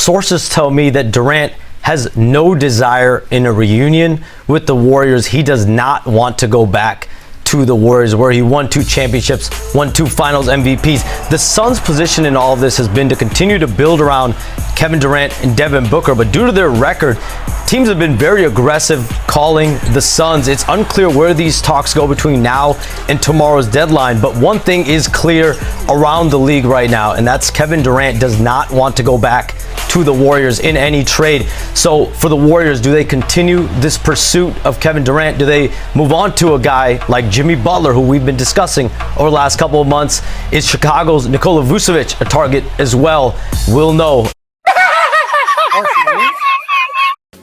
sources tell me that Durant has no desire in a reunion with the Warriors. He does not want to go back to the Warriors, where he won 2 championships, won 2 finals MVPs. The Suns' position in all of this has been to continue to build around Kevin Durant and Devin Booker, but due to their record, teams have been very aggressive calling the Suns. It's unclear where these talks go between now and tomorrow's deadline, but one thing is clear around the league right now, and that's Kevin Durant does not want to go back to the Warriors in any trade. So for the Warriors, do they continue this pursuit of Kevin Durant? Do they move on to a guy like Jimmy Butler, who we've been discussing over the last couple of months? Is Chicago's Nikola Vucevic a target as well? We'll know.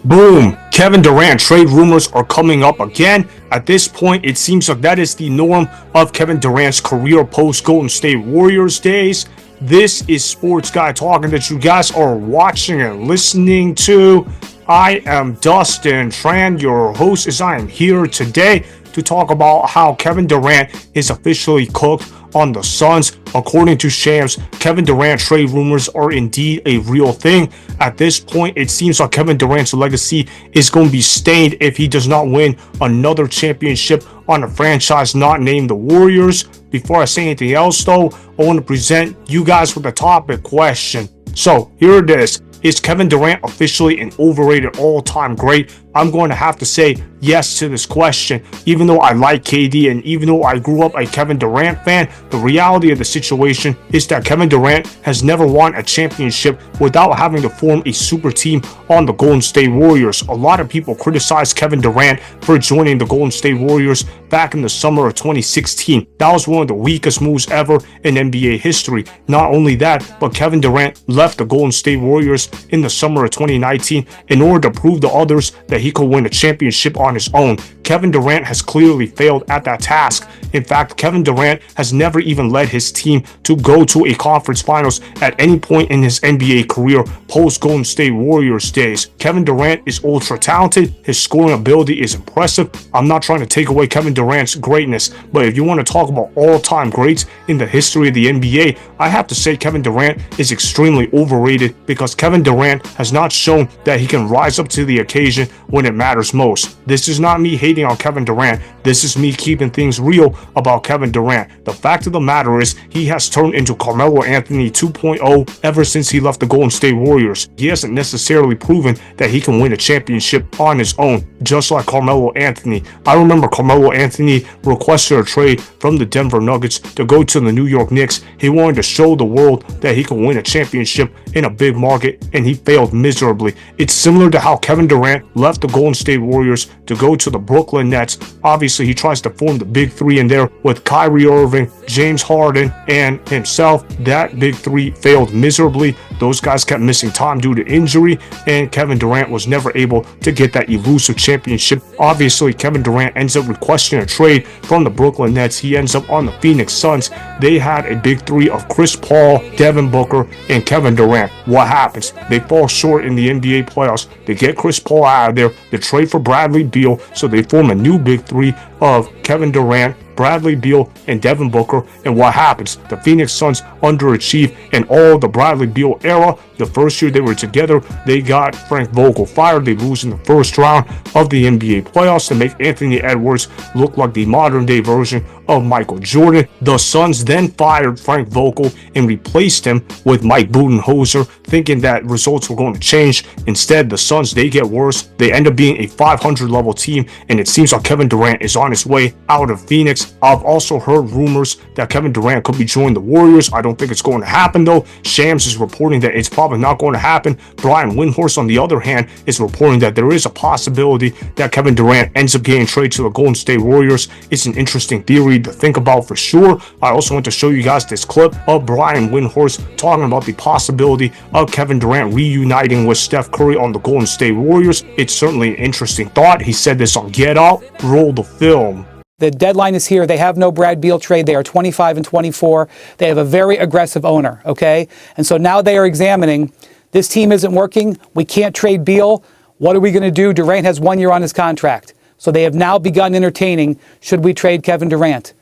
Boom! Kevin Durant trade rumors are coming up again. At this point, it seems like that is the norm of Kevin Durant's career post-Golden State Warriors days. This is Sports Guy Talking that you guys are watching and listening to. I am Dustin Tran, your host, as I am here today to talk about how Kevin Durant is officially cooked on the Suns. According to Shams, Kevin Durant trade rumors are indeed a real thing. At this point, it seems like Kevin Durant's legacy is going to be stained if he does not win another championship on a franchise not named the Warriors. Before I say anything else, though, I want to present you guys with a topic question. So here it is. Is Kevin Durant officially an overrated all-time great? I'm going to have to say yes to this question. Even though I like KD and even though I grew up a Kevin Durant fan, the reality of the situation is that Kevin Durant has never won a championship without having to form a super team on the Golden State Warriors. A lot of people criticize Kevin Durant for joining the Golden State Warriors back in the summer of 2016. That was one of the weakest moves ever in NBA history. Not only that, but Kevin Durant left the Golden State Warriors in the summer of 2019 in order to prove to others that he could win a championship on his own. Kevin Durant has clearly failed at that task. In fact, Kevin Durant has never even led his team to go to a conference finals at any point in his NBA career post Golden State Warriors days. Kevin Durant is ultra talented. His scoring ability is impressive. I'm not trying to take away Kevin Durant's greatness, but if you want to talk about all-time greats in the history of the NBA, I have to say Kevin Durant is extremely overrated because Kevin Durant has not shown that he can rise up to the occasion when it matters most. This is not me hating on Kevin Durant. This is me keeping things real about Kevin Durant. The fact of the matter is he has turned into Carmelo Anthony 2.0 ever since he left the Golden State Warriors. He hasn't necessarily proven that he can win a championship on his own, just like Carmelo Anthony. I remember Carmelo Anthony requested a trade from the Denver Nuggets to go to the New York Knicks. He wanted to show the world that he could win a championship in a big market, and he failed miserably. It's similar to how Kevin Durant left the Golden State Warriors to go to the Brooklyn Nets. Obviously, he tries to form the big three in there with Kyrie Irving, James Harden, and himself. That big three failed miserably. Those guys kept missing time due to injury, and Kevin Durant was never able to get that elusive championship. Obviously, Kevin Durant ends up requesting a trade from the Brooklyn Nets. He ends up on the Phoenix Suns. They had a big three of Chris Paul, Devin Booker, and Kevin Durant. What happens? They fall short in the NBA playoffs. They get Chris Paul out of there. They trade for Bradley Beal, so they form a new big three of Kevin Durant, Bradley Beal, and Devin Booker. And what happens? The Phoenix Suns underachieve in all the Bradley Beal era. The first year they were together, they got Frank Vogel fired. They lose in the first round of the NBA playoffs to make Anthony Edwards look like the modern day version of Michael Jordan. The Suns then fired Frank Vogel and replaced him with Mike Budenholzer, thinking that results were going to change. Instead, the Suns, they get worse. They end up being a 500 level team, and it seems like Kevin Durant is on his way out of Phoenix. I've also heard rumors that Kevin Durant could be joining the Warriors. I don't think it's going to happen, though. Shams is reporting that it's probably not going to happen. Brian Windhorst, on the other hand, is reporting that there is a possibility that Kevin Durant ends up getting traded to the Golden State Warriors. It's an interesting theory to think about for sure. I also want to show you guys this clip of Brian Windhorst talking about the possibility of Kevin Durant reuniting with Steph Curry on the Golden State Warriors. It's certainly an interesting thought. He said this on Get Out. Roll the film. The deadline is here. They have no Brad Beal trade. They are 25-24. They have a very aggressive owner, okay? And so now they are examining, this team isn't working. We can't trade Beal. What are we going to do? Durant has 1 year on his contract. So they have now begun entertaining, should we trade Kevin Durant?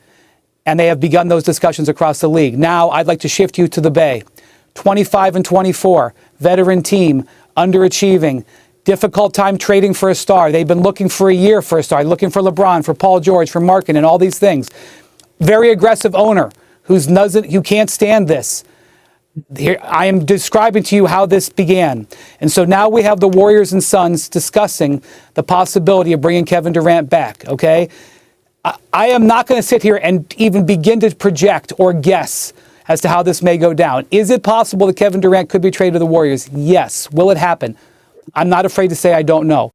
And they have begun those discussions across the league. Now I'd like to shift you to the Bay. 25 and 24, veteran team, underachieving, difficult time trading for a star. They've been looking for a year for a star, looking for LeBron, for Paul George, for Markin, and all these things. Very aggressive owner who can't stand this. Here, I am describing to you how this began. And so now we have the Warriors and Suns discussing the possibility of bringing Kevin Durant back, okay? I am not going to sit here and even begin to project or guess as to how this may go down. Is it possible that Kevin Durant could be traded to the Warriors? Yes. Will it happen? I'm not afraid to say I don't know.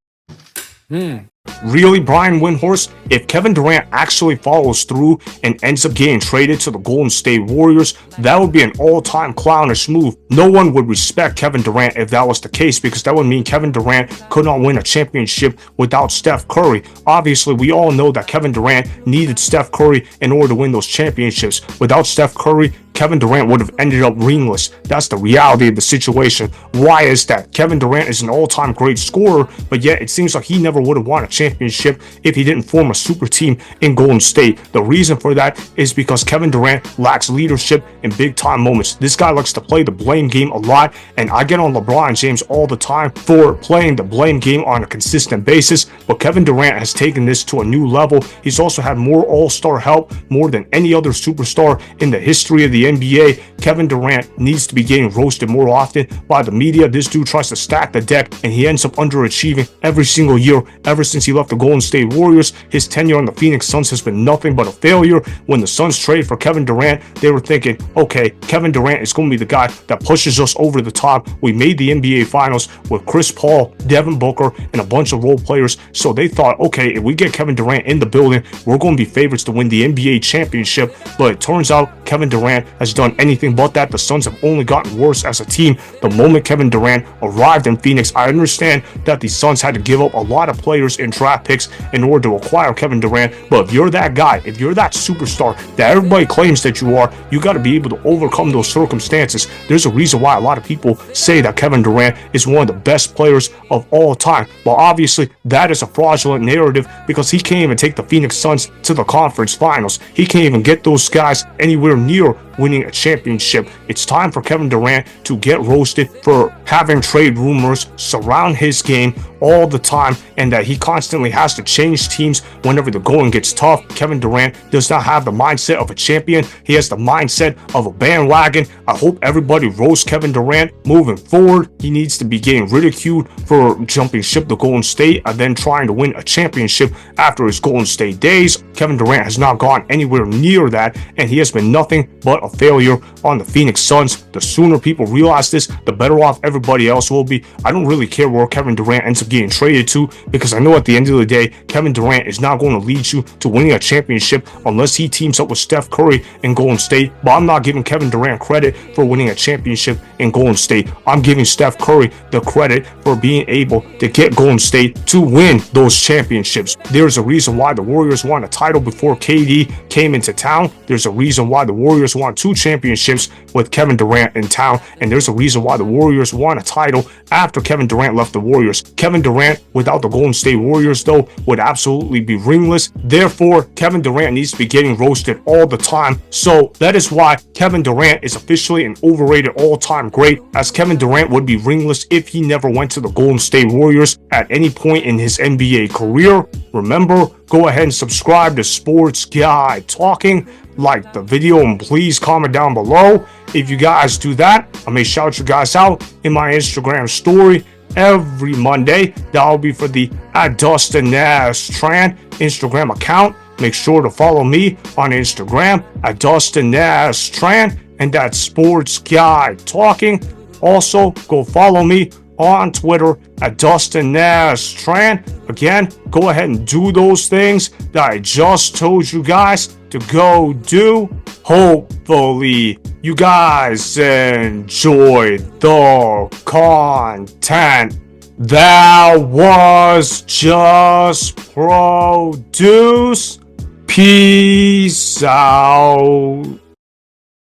Really, Brian Windhorst, if Kevin Durant actually follows through and ends up getting traded to the Golden State Warriors, that would be an all-time clownish move. No one would respect Kevin Durant if that was the case, because that would mean Kevin Durant could not win a championship without Steph Curry. Obviously, we all know that Kevin Durant needed Steph Curry in order to win those championships. Without Steph Curry, Kevin Durant would have ended up ringless. That's the reality of the situation. Why is that? Kevin Durant is an all-time great scorer, but yet it seems like he never would have won a championship if he didn't form a super team in Golden State. The reason for that is because Kevin Durant lacks leadership in big-time moments. This guy likes to play the blame game a lot, and I get on LeBron James all the time for playing the blame game on a consistent basis, but Kevin Durant has taken this to a new level. He's also had more all-star help, more than any other superstar in the history of the NBA. Kevin Durant needs to be getting roasted more often by the media. This dude tries to stack the deck, and he ends up underachieving every single year ever since he left the Golden State Warriors. His tenure on the Phoenix Suns has been nothing but a failure. When the Suns traded for Kevin Durant, they were thinking, okay, Kevin Durant is going to be the guy that pushes us over the top. We made the NBA Finals with Chris Paul, Devin Booker, and a bunch of role players. So they thought, okay, if we get Kevin Durant in the building, we're going to be favorites to win the NBA championship. But it turns out Kevin Durant has done anything but that. The Suns have only gotten worse as a team. The moment Kevin Durant arrived in Phoenix, I understand that the Suns had to give up a lot of players in draft picks in order to acquire Kevin Durant, but if you're that guy, if you're that superstar that everybody claims that you are, you got to be able to overcome those circumstances. There's a reason why a lot of people say that Kevin Durant is one of the best players of all time. But obviously, that is a fraudulent narrative, because he can't even take the Phoenix Suns to the conference finals. He can't even get those guys anywhere near winning a championship. It's time for Kevin Durant to get roasted for having trade rumors surround his game all the time, and that he constantly has to change teams whenever the going gets tough. Kevin Durant does not have the mindset of a champion. He has the mindset of a bandwagon. I hope everybody roasts Kevin Durant moving forward. He needs to be getting ridiculed for jumping ship to Golden State and then trying to win a championship after his Golden State days. Kevin Durant has not gone anywhere near that, and he has been nothing but a failure on the Phoenix Suns. The sooner people realize this, the better off everybody else will be. I don't really care where Kevin Durant ends up getting traded to, because I know at the end of the day, Kevin Durant is not going to lead you to winning a championship unless he teams up with Steph Curry in Golden State. But I'm not giving Kevin Durant credit for winning a championship in Golden State. I'm giving Steph Curry the credit for being able to get Golden State to win those championships. There's a reason why the Warriors won a title before KD came into town. There's a reason why the Warriors won 2 championships with Kevin Durant in town, and there's a reason why the Warriors won a title after Kevin Durant left the Warriors. Kevin Durant without the Golden State Warriors, though, would absolutely be ringless. Therefore, Kevin Durant needs to be getting roasted all the time. So that is why Kevin Durant is officially an overrated all-time great, as Kevin Durant would be ringless if he never went to the Golden State Warriors at any point in his NBA career. Remember, go ahead and subscribe to Sports Guy Talking, like the video, and please comment down below. If you guys do that, I may shout you guys out in my Instagram story every Monday. That'll be for the @DustinNashTran Instagram account. Make sure to follow me on Instagram @DustinNashTran, and that's Sports Guy Talking. Also, go follow me on Twitter @DustinNashTran. Again, go ahead and do those things that I just told you guys to go do. Hopefully, you guys enjoyed the content that was just produced. Peace out.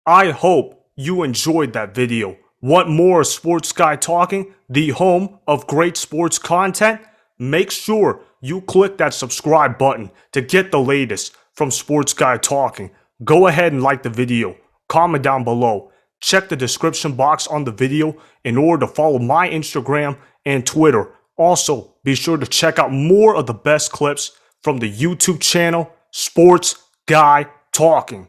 I hope you enjoyed that video. Want more Sports Guy Talking, the home of great sports content? Make sure you click that subscribe button to get the latest from Sports Guy Talking. Go ahead and like the video, comment down below, check the description box on the video in order to follow my Instagram and Twitter. Also, be sure to check out more of the best clips from the YouTube channel, Sports Guy Talking.